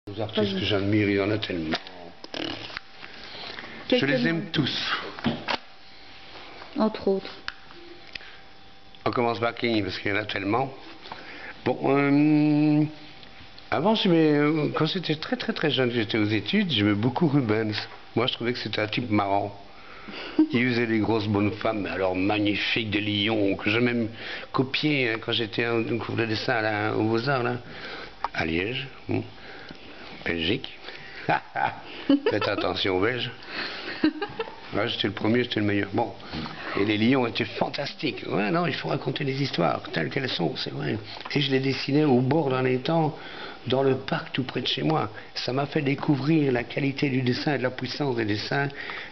Les artistes que j'admire, il y en a tellement. Je les aime tous. Entre autres. On commence par qui? Parce qu'il y en a tellement. Bon, avant, quand j'étais très jeune, j'étais aux études, j'aimais beaucoup Rubens. Moi, je trouvais que c'était un type marrant. Il faisait des grosses bonnes femmes, mais alors magnifiques, des lions, que j'ai même copié quand j'étais en cours de dessin là, aux Beaux-Arts, là, à Liège, Belgique. Faites attention aux Belges. Ouais, j'étais le premier, j'étais le meilleur. Bon, et les lions étaient fantastiques. Ouais, non, il faut raconter les histoires telles qu'elles sont, c'est vrai. Et je les dessinais au bord d'un étang, dans le parc tout près de chez moi. Ça m'a fait découvrir la qualité du dessin et de la puissance des dessins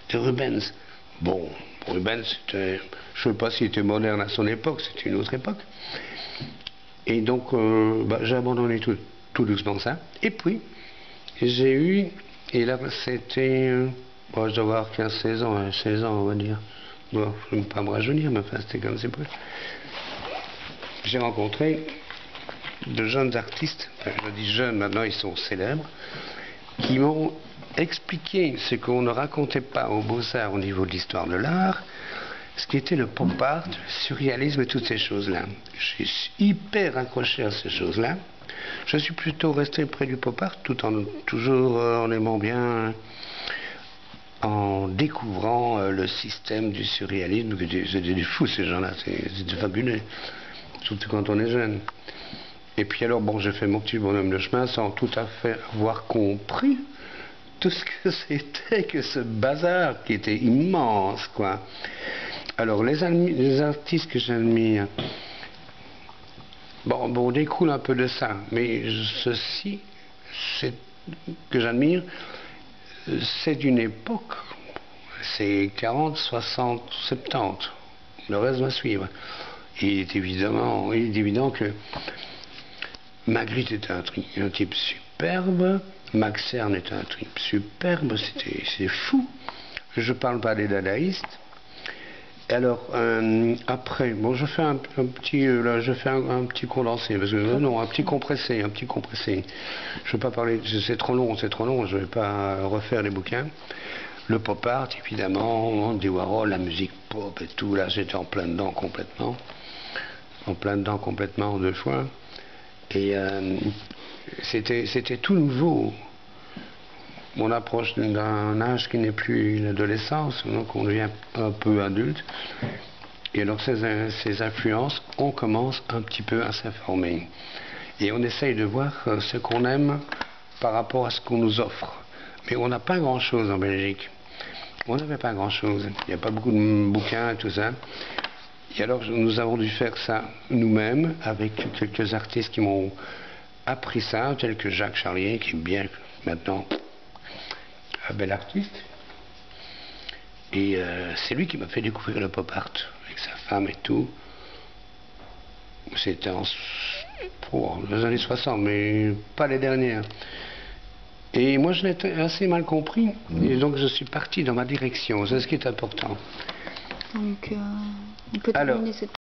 de Rubens. Bon, Rubens, c'était, je ne sais pas s'il était moderne à son époque, c'était une autre époque. Et donc, j'ai abandonné tout doucement ça. Et puis, j'ai eu, et là, c'était, je dois avoir 15-16 ans, 16 ans, on va dire. Bon, je ne veux pas me rajeunir, mais enfin, c'était comme c'est peu. J'ai rencontré de jeunes artistes, enfin, je dis jeunes, maintenant ils sont célèbres, qui m'ont expliqué ce qu'on ne racontait pas aux Beaux-Arts au niveau de l'histoire de l'art, ce qui était le pop art, le surréalisme et toutes ces choses-là. Je suis hyper accroché à ces choses-là. Je suis plutôt resté près du pop art, tout en toujours en aimant bien, en découvrant le système du surréalisme. C'était des fous ces gens-là, c'était fabuleux, surtout quand on est jeune. Et puis alors, bon, j'ai fait mon petit bonhomme de chemin sans tout à fait avoir compris tout ce que c'était que ce bazar qui était immense, quoi. Alors, les artistes que j'admire, on découle un peu de ça, mais ceci, que j'admire, c'est d'une époque, c'est 40, 60, 70, le reste va suivre. Il est évident que Magritte était un type superbe, Max Ernst était un type superbe, c'est fou. Je ne parle pas des dadaïstes. Alors, après, bon, je fais un petit condensé, parce que non, un petit compressé. Je ne vais pas parler, c'est trop long, je ne vais pas refaire les bouquins. Le pop art, évidemment, Andy Warhol, la musique pop et tout, là, j'étais en plein dedans complètement. En plein dedans complètement 2 fois. Et c'était tout nouveau. On approche d'un âge qui n'est plus l'adolescence, donc on devient un peu adulte. Et alors ces influences, on commence un petit peu à s'informer. Et on essaye de voir ce qu'on aime par rapport à ce qu'on nous offre. Mais on n'a pas grand-chose en Belgique. On n'avait pas grand-chose. Il n'y a pas beaucoup de bouquins et tout ça. Et alors nous avons dû faire ça nous-mêmes avec quelques artistes qui m'ont appris ça, tels que Jacques Charlier, qui est bien maintenant un bel artiste. Et c'est lui qui m'a fait découvrir le pop art, avec sa femme et tout. C'était dans les années 60, mais pas les dernières. Et moi je l'ai assez mal compris, et donc je suis parti dans ma direction, c'est ce qui est important. Donc, on peut terminer cette